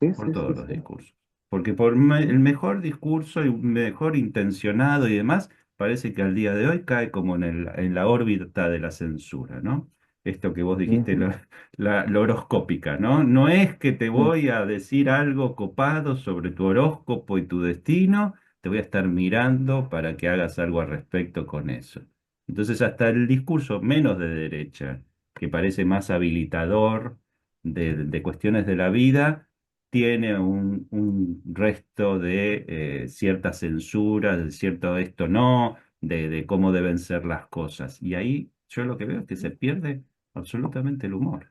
sí, por sí, sí, todos los sí. discursos. Porque el Mm, mejor discurso y mejor intencionado y demás, parece que al día de hoy cae como en la órbita de la censura, ¿no? Esto que vos dijiste, ujú, lo horoscópica, ¿no? No es que te mm, voy a decir algo copado sobre tu horóscopo y tu destino, te voy a estar mirando para que hagas algo al respecto con eso. Entonces, hasta el discurso menos de derecha, que parece más habilitador de cuestiones de la vida, tiene un resto de cierta censura, de cierto esto no, de cómo deben ser las cosas. Y ahí yo lo que veo es que se pierde absolutamente el humor.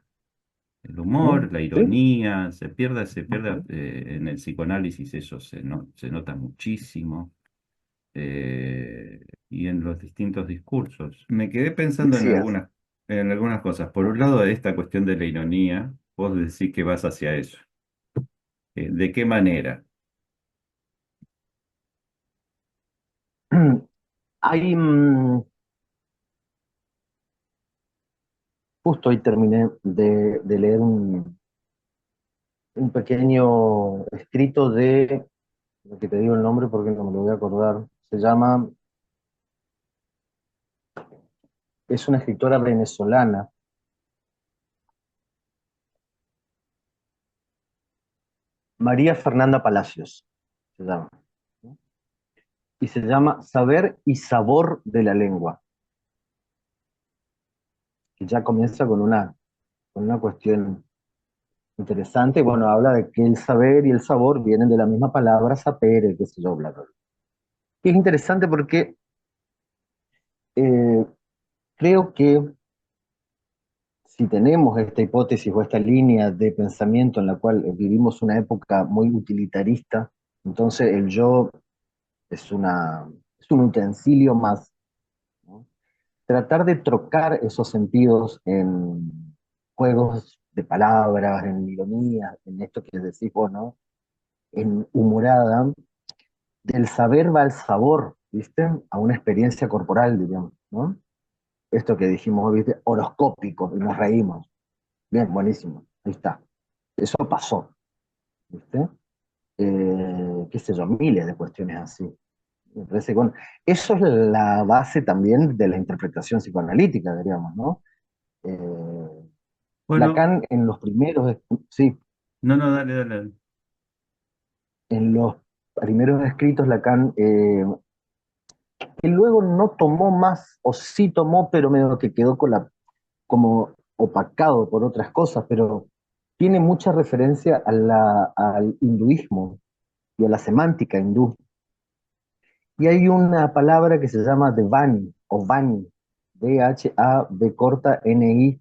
El mm, humor, la sí, ironía, se pierde ujú. en el psicoanálisis, eso se nota muchísimo. Y en los distintos discursos. Me quedé Y pensando en sí es. algunas. en algunas cosas. Por un lado, esta cuestión de la ironía, vos decís que vas hacia eso. ¿De qué manera? Hay, justo hoy terminé de leer un pequeño escrito de, lo que te digo el nombre porque no me lo voy a acordar, se llama, es una escritora venezolana, María Fernanda Palacios, se llama, ¿no? Y se llama Saber y Sabor de la Lengua, que ya comienza con una cuestión interesante. Bueno, habla de que el saber y el sabor vienen de la misma palabra sapere, qué sé yo, bla, bla, bla. Y es interesante porque eh, creo que si tenemos esta hipótesis o esta línea de pensamiento en la cual vivimos una época muy utilitarista, entonces el yo es, es un utensilio más, ¿no? Tratar de trocar esos sentidos en juegos de palabras, en ironías, en esto que decís vos, ¿no? En humorada, del saber va al sabor, ¿viste? A una experiencia corporal, digamos, ¿no? Esto que dijimos, ¿viste? Horoscópico, y nos reímos. Bien, buenísimo, ahí está. Eso pasó, ¿viste? Qué sé yo, miles de cuestiones así. Me parece que, bueno, eso es la base también de la interpretación psicoanalítica, diríamos, ¿no? Eh, Bueno, Lacan en los primeros, sí, no, no, dale, dale, dale. en los primeros escritos Lacan, que luego no tomó más, o sí tomó, pero medio que quedó con como opacado por otras cosas, pero tiene mucha referencia a al hinduismo y a la semántica hindú. Y hay una palabra que se llama Devani, o Vani, D-H-A-B corta N-I,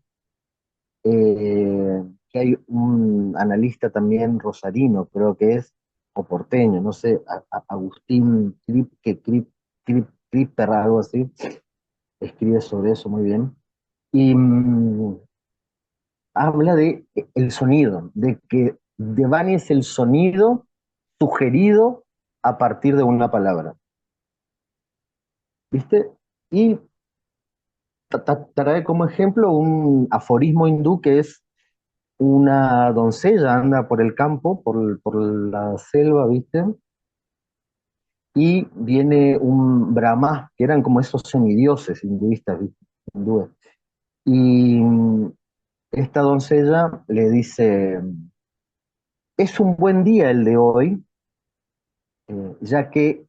que hay un analista también rosarino, creo que es, o porteño, no sé, Agustín Kripper, algo así, escribe sobre eso muy bien. Y habla de el sonido, de que Devani es el sonido sugerido a partir de una palabra, ¿viste? Y trae como ejemplo un aforismo hindú que es una doncella anda por el campo, por la selva, ¿viste? Y viene un Brahma, que eran como esos semidioses hinduistas, ¿viste? Hindúes. Y esta doncella le dice, es un buen día el de hoy, ya que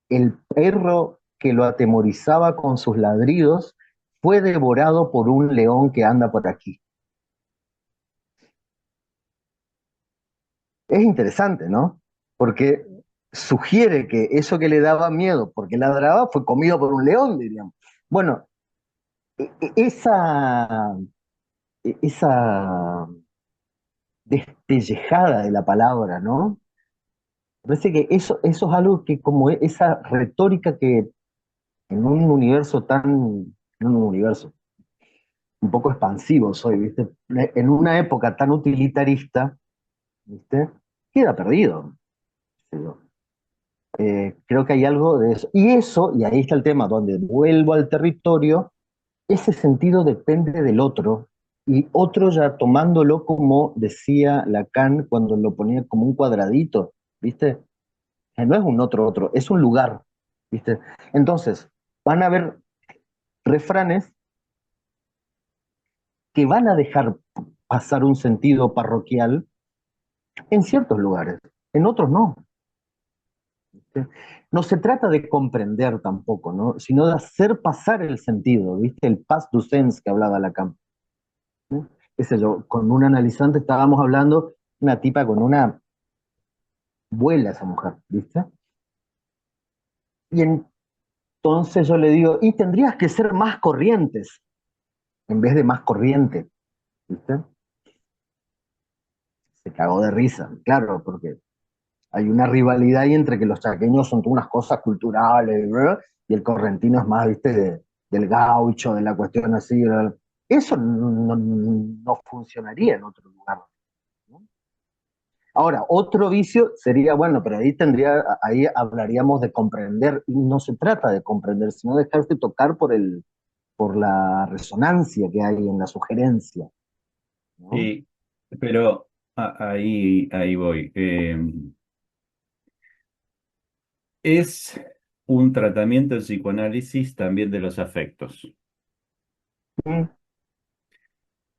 el perro que lo atemorizaba con sus ladridos fue devorado por un león que anda por aquí. Es interesante, ¿no? Porque sugiere que eso que le daba miedo porque ladraba fue comido por un león, diríamos. Bueno, esa, esa despellejada de la palabra, ¿no? Me parece que eso es algo que como esa retórica que en un universo en un universo un poco expansivo soy, ¿viste? En una época tan utilitarista, ¿viste? Queda perdido. Digo. Creo que hay algo de eso. Y eso, y ahí está el tema, donde vuelvo al territorio, ese sentido depende del otro, y otro ya tomándolo como decía Lacan cuando lo ponía como un cuadradito, ¿viste? No es un otro otro, es un lugar, ¿viste? Entonces, van a haber refranes que van a dejar pasar un sentido parroquial en ciertos lugares, en otros no. ¿Viste? No se trata de comprender tampoco, ¿no? Sino de hacer pasar el sentido, ¿viste? El pas du sens que hablaba Lacan. ¿No? Qué sé yo, con un analizante estábamos hablando, una tipa con una vuela esa mujer, ¿viste? Y entonces yo le digo, y tendrías que ser más corrientes en vez de más corriente, ¿viste? Se cagó de risa, claro, porque hay una rivalidad ahí entre que los chaqueños son unas cosas culturales, ¿verdad? Y el correntino es más, ¿viste? Del gaucho, de la cuestión así, ¿verdad? Eso no funcionaría en otro lugar, ¿no? Ahora, otro vicio sería, bueno, pero ahí hablaríamos de comprender, y no se trata de comprender, sino dejarse tocar por la resonancia que hay en la sugerencia, ¿no? Sí, pero ahí voy. Es un tratamiento de psicoanálisis también de los afectos. Mm,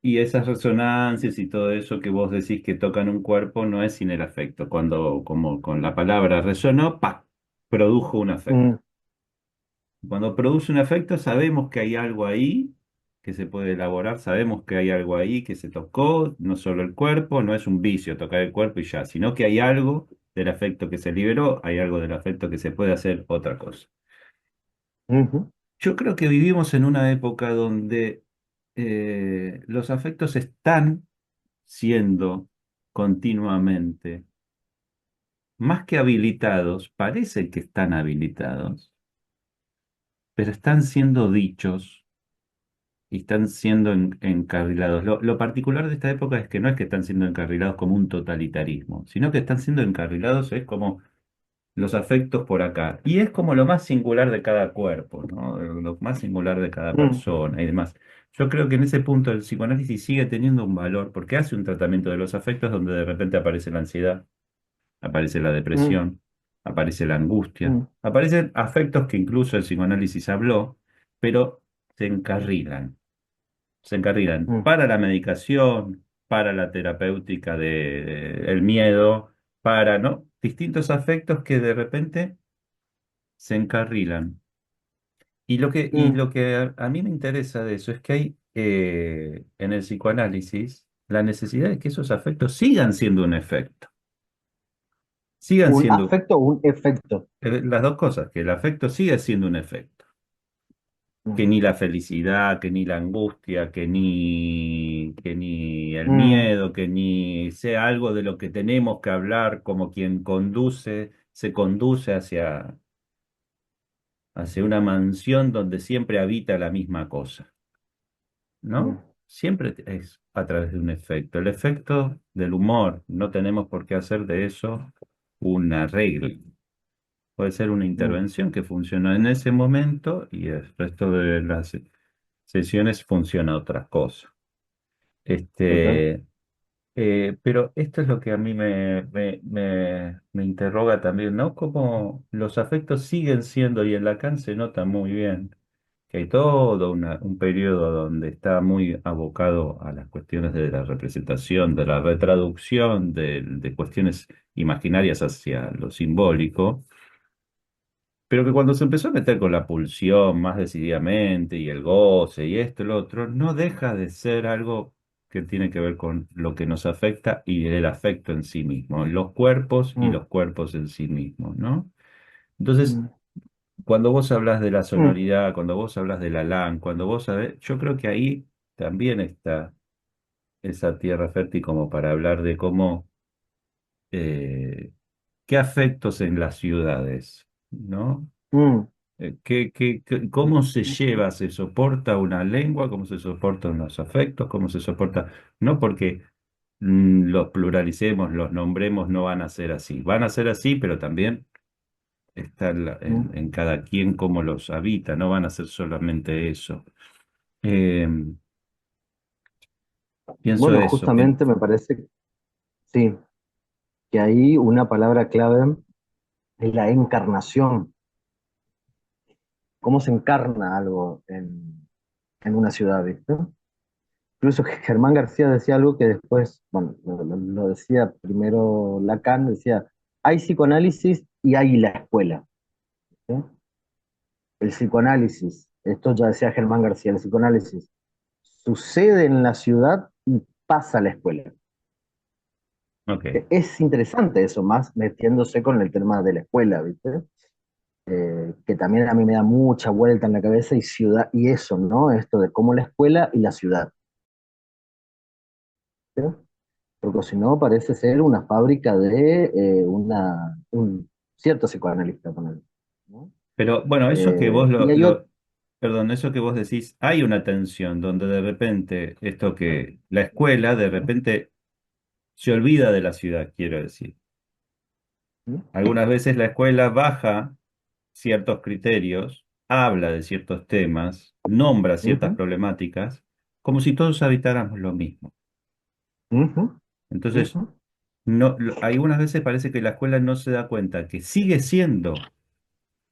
Y esas resonancias y todo eso que vos decís que tocan un cuerpo no es sin el afecto. Cuando, como con la palabra resonó, ¡pa! Produjo un afecto. mm, Cuando produce un afecto, sabemos que hay algo ahí que se puede elaborar, sabemos que hay algo ahí que se tocó, no solo el cuerpo, no es un vicio tocar el cuerpo y ya, sino que hay algo del afecto que se liberó, hay algo del afecto que se puede hacer otra cosa. ujú, Yo creo que vivimos en una época donde los afectos están siendo continuamente más que habilitados, parece que están habilitados, pero están siendo dichos y están siendo encarrilados. Lo particular de esta época es que no es que están siendo encarrilados como un totalitarismo, sino que están siendo encarrilados, es como los afectos por acá. Y es como lo más singular de cada cuerpo, ¿no? Lo más singular de cada mm, persona y demás. Yo creo que en ese punto el psicoanálisis sigue teniendo un valor porque hace un tratamiento de los afectos donde de repente aparece la ansiedad, aparece la mm, depresión, aparece la angustia, mm, aparecen afectos que incluso el psicoanálisis habló, pero se encarrilan. Se encarrilan mm, para la medicación, para la terapéutica el miedo, para, ¿no? Distintos afectos que de repente se encarrilan. Y mm. lo que a mí me interesa de eso es que hay en el psicoanálisis la necesidad de que esos afectos sigan siendo un efecto, sigan ¿Un siendo afecto o un efecto? las dos cosas, que el afecto siga siendo un efecto, que Mm, ni la felicidad, que ni la angustia, que ni el mm, miedo, que ni sea algo de lo que tenemos que hablar como quien se conduce hacia una mansión donde siempre habita la misma cosa. mm, ¿No? Siempre es a través de un efecto. El efecto del humor, no tenemos por qué hacer de eso una regla. Puede ser una mm. intervención que funcionó en ese momento y el resto de las sesiones funciona otra cosa. Total. Este, pero esto es lo que a mí me interroga también, ¿no? Cómo los afectos siguen siendo, y en Lacan se nota muy bien que hay todo un periodo donde está muy abocado a las cuestiones de la representación, de la retraducción de cuestiones imaginarias hacia lo simbólico, pero que cuando se empezó a meter con la pulsión más decididamente y el goce y esto y lo otro, no deja de ser algo que tiene que ver con lo que nos afecta y el afecto en sí mismo, los cuerpos y Mm, los cuerpos en sí mismos, ¿no? Entonces, mm, cuando vos hablas de la mm, sonoridad, cuando vos hablas de la LAN, cuando vos sabés, yo creo que ahí también está esa tierra fértil como para hablar de cómo, eh, qué afectos en las ciudades, ¿no? mm, ¿Cómo se lleva, se soporta una lengua, cómo se soportan los afectos, cómo se soporta, no porque los pluralicemos, los nombremos, no van a ser así, van a ser así, pero también está mm. en cada quien cómo los habita, no van a ser solamente eso. Eh, pienso Bueno, eso. justamente me parece, sí, que ahí una palabra clave es la encarnación. ¿Cómo se encarna algo en una ciudad, ¿viste? Incluso Germán García decía algo que después, bueno, lo decía primero Lacan, decía, hay psicoanálisis y hay la escuela, ¿sí? El psicoanálisis, esto ya decía Germán García, el psicoanálisis sucede en la ciudad y pasa a la escuela. Ok. Es interesante eso, más metiéndose con el tema de la escuela, ¿viste? Que también a mí me da mucha vuelta en la cabeza y ciudad, y eso, ¿no? Esto de cómo la escuela y la ciudad, ¿sí? Porque si no parece ser una fábrica de un cierto psicoanalista, ponele, ¿no? Pero bueno, eso que vos Y hay otro. perdón, eso que vos decís, hay una tensión donde de repente, esto que la escuela de repente se olvida de la ciudad, quiero decir. ¿Mm? Algunas veces la escuela baja ciertos criterios, habla de ciertos temas, nombra ciertas Ujú, problemáticas, como si todos habitáramos lo mismo. ujú, Entonces, ujú, no, algunas veces parece que la escuela no se da cuenta que sigue siendo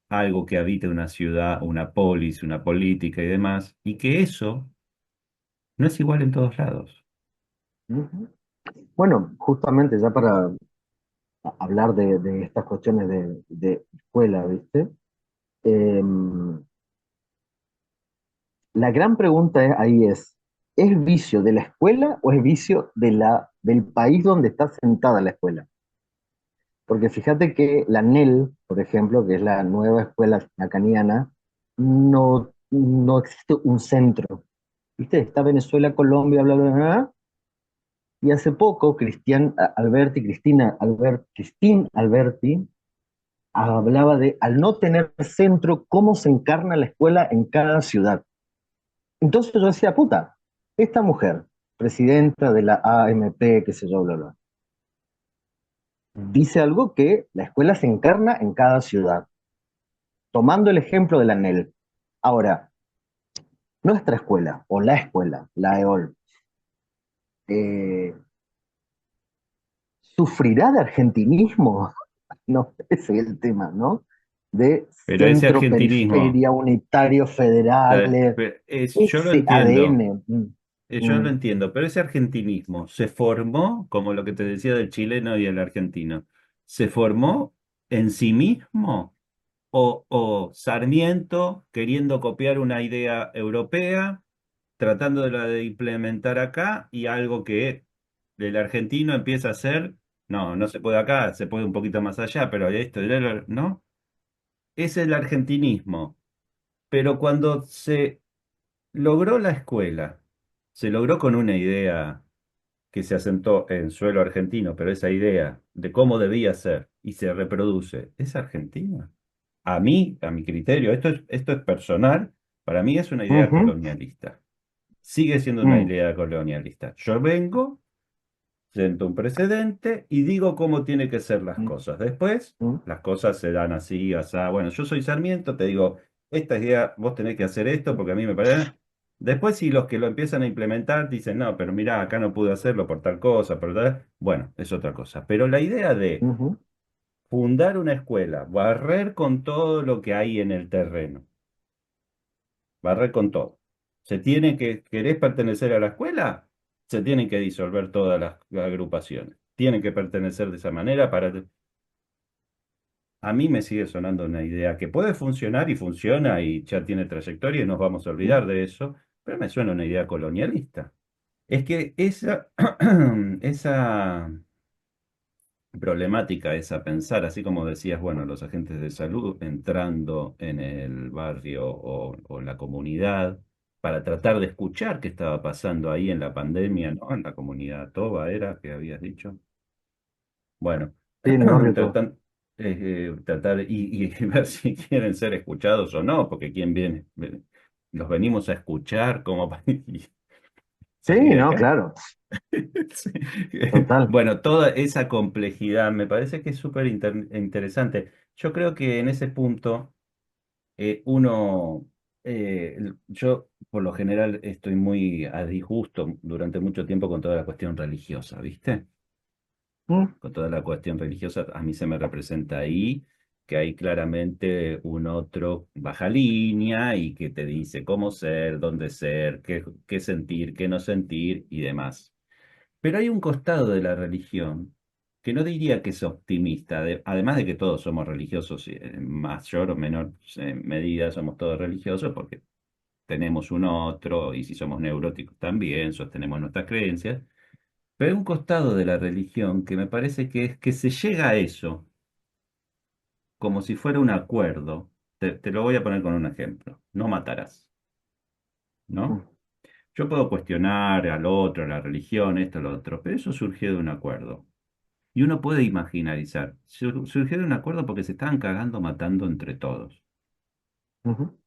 algo que habita una ciudad, una polis, una política y demás, y que eso no es igual en todos lados. ujú. Bueno, justamente ya para hablar de estas cuestiones de escuela, ¿viste? La gran pregunta ¿es vicio de la escuela o es vicio del país donde está sentada la escuela? Porque fíjate que la NEL, por ejemplo, que es la nueva escuela lacaniana, no existe un centro. ¿Viste? Está Venezuela, Colombia, bla, bla, bla. Y hace poco, Christine Alberti, hablaba de, al no tener centro, cómo se encarna la escuela en cada ciudad. Entonces yo decía, puta, esta mujer, presidenta de la AMP, qué sé yo, bla, bla, dice algo que la escuela se encarna en cada ciudad, tomando el ejemplo de la NEL. Ahora, nuestra escuela, o la escuela, la EOL, eh, ¿sufrirá de argentinismo? No, ese es el tema, ¿no? De Pero ese centro, argentinismo, periferia, unitario, federal, yo lo ese entiendo. ADN. Yo lo Mm, entiendo, pero ese argentinismo se formó, como lo que te decía del chileno y el argentino, ¿se formó en sí mismo o Sarmiento queriendo copiar una idea europea, tratando de la de implementar acá y algo que el argentino empieza a hacer, no, no se puede acá, se puede un poquito más allá, pero esto, ¿no? Es el argentinismo, pero cuando se logró la escuela, se logró con una idea que se asentó en suelo argentino, pero esa idea de cómo debía ser y se reproduce, ¿es argentina? A mí, a mi criterio, esto es personal, para mí es una idea ujú, colonialista. Sigue siendo una mm, idea colonialista. Yo vengo, siento un precedente y digo cómo tienen que ser las mm, cosas. Después, mm, las cosas se dan así, asá. Bueno, yo soy Sarmiento, te digo, esta idea, vos tenés que hacer esto porque a mí me parece. Después, si los que lo empiezan a implementar dicen, no, pero mirá, acá no pude hacerlo por tal cosa, por tal. Bueno, es otra cosa. Pero la idea de ujú, fundar una escuela, barrer con todo lo que hay en el terreno, barrer con todo. ¿Querés pertenecer a la escuela? Se tienen que disolver todas las agrupaciones. Tienen que pertenecer de esa manera para... A mí me sigue sonando una idea que puede funcionar y funciona y ya tiene trayectoria y nos vamos a mm, olvidar de eso, pero me suena una idea colonialista. Es que esa problemática es a pensar, así como decías, bueno, los agentes de salud entrando en el barrio o en la comunidad para tratar de escuchar qué estaba pasando ahí en la pandemia, ¿no? En la comunidad Toba era que habías dicho. Bueno, sí, en el barrio todo. tratar y ver si quieren ser escuchados o no, porque quién viene, los venimos a escuchar como para Sí, salir de no, acá. claro, Sí. total. Bueno, toda esa complejidad me parece que es súper interesante. Yo creo que en ese punto yo por lo general estoy muy a disgusto durante mucho tiempo con toda la cuestión religiosa, ¿viste? Mm, Con toda la cuestión religiosa, a mí se me representa ahí que hay claramente un otro baja línea y que te dice cómo ser, dónde ser, qué sentir, qué no sentir y demás. Pero hay un costado de la religión que no diría que es optimista, además de que todos somos religiosos, en mayor o menor medida somos todos religiosos porque tenemos un otro y si somos neuróticos también, sostenemos nuestras creencias. Pero hay un costado de la religión que me parece que es que se llega a eso como si fuera un acuerdo. Te lo voy a poner con un ejemplo. No matarás, mm, ¿no? Yo puedo cuestionar al otro, a la religión, esto, lo otro, pero eso surgió de un acuerdo. Y uno puede imaginarizar. Surgió de un acuerdo porque se estaban cagando matando entre todos. ujú.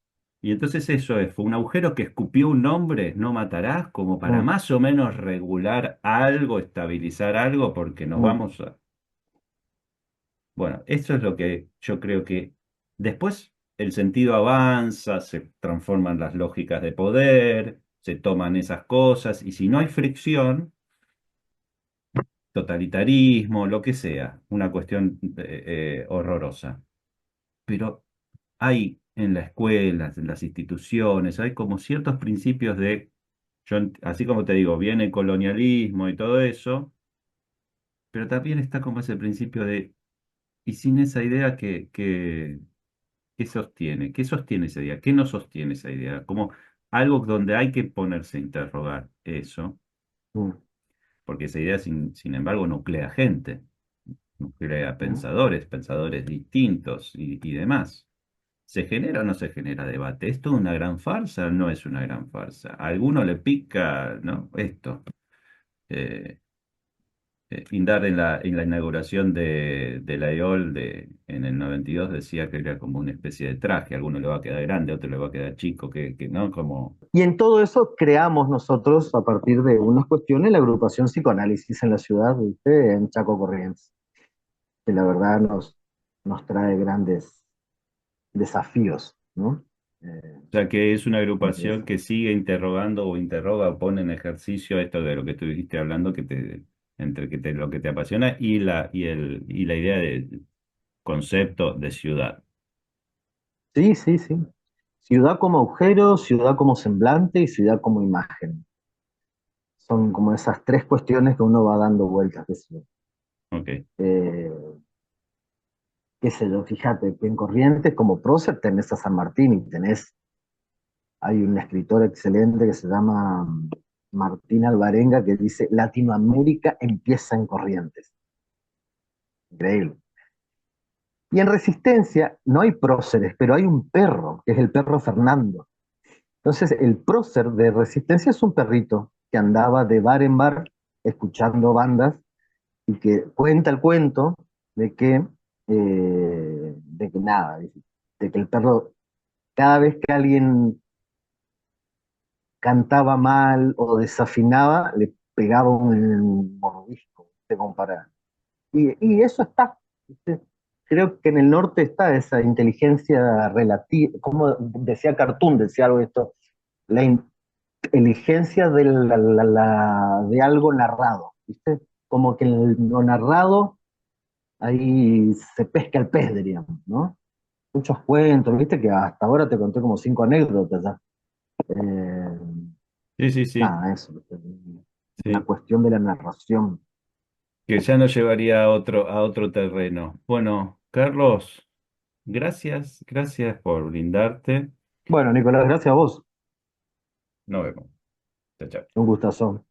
Y entonces fue un agujero que escupió un nombre, no matarás, como para Mm, más o menos regular algo, estabilizar algo, porque nos mm, vamos a... Bueno, eso es lo que yo creo que después el sentido avanza, se transforman las lógicas de poder, se toman esas cosas, y si no hay fricción, totalitarismo, lo que sea, una cuestión horrorosa. Pero hay en la escuela, en las instituciones, hay como ciertos principios de, así como te digo, viene el colonialismo y todo eso, pero también está como ese principio de, y sin esa idea ¿qué sostiene? ¿Qué sostiene esa idea? ¿Qué no sostiene esa idea? Como algo donde hay que ponerse a interrogar eso, mm, porque esa idea, sin embargo, nuclea gente, nuclea mm. pensadores, pensadores distintos y demás. ¿Se genera o no se genera debate? ¿Esto es una gran farsa? No es una gran farsa. A alguno le pica, ¿no? Esto. Eh, Indar en la inauguración de la EOL en el 92 decía que era como una especie de traje. A alguno le va a quedar grande, a otro le va a quedar chico, ¿no? Como, Y en todo eso creamos nosotros, a partir de unas cuestiones, la agrupación Psicoanálisis en la ciudad, ¿viste? En Chaco Corrientes, que la verdad nos trae grandes desafíos, ¿no? Eh, o sea, que es una entre agrupación eso. que sigue interrogando o interroga o pone en ejercicio esto de lo que tú dijiste hablando, entre lo que te apasiona y la idea de concepto de ciudad. Sí, sí, sí. Ciudad como agujero, ciudad como semblante y ciudad como imagen. Son como esas tres cuestiones que uno va dando vueltas. Ok. Eh, qué sé yo, fíjate que en Corrientes como prócer tenés a San Martín y hay un escritor excelente que se llama Martín Alvarenga que dice, Latinoamérica empieza en Corrientes. Increíble. Y en Resistencia no hay próceres, pero hay un perro, que es el perro Fernando. Entonces, el prócer de Resistencia es un perrito que andaba de bar en bar escuchando bandas y que cuenta el cuento de de que nada, de que el perro, cada vez que alguien cantaba mal o desafinaba, le pegaba un mordisco, ¿viste? Como para... y eso está, ¿viste? Creo que en el norte está esa inteligencia relativa, como decía Cartoon, decía algo de esto, la inteligencia de, de algo narrado, ¿viste? Como que en lo narrado ahí se pesca el pez, diríamos, ¿no? Muchos cuentos, ¿viste? Que hasta ahora te conté como 5 anécdotas ya. Eh, Sí, sí, sí, nada, eso, la sí. cuestión de la narración. Que ya nos llevaría a otro terreno. Bueno, Carlos, gracias, gracias por brindarte. Bueno, Nicolás, gracias a vos. Nos vemos. Chao, chao. Un gustazo.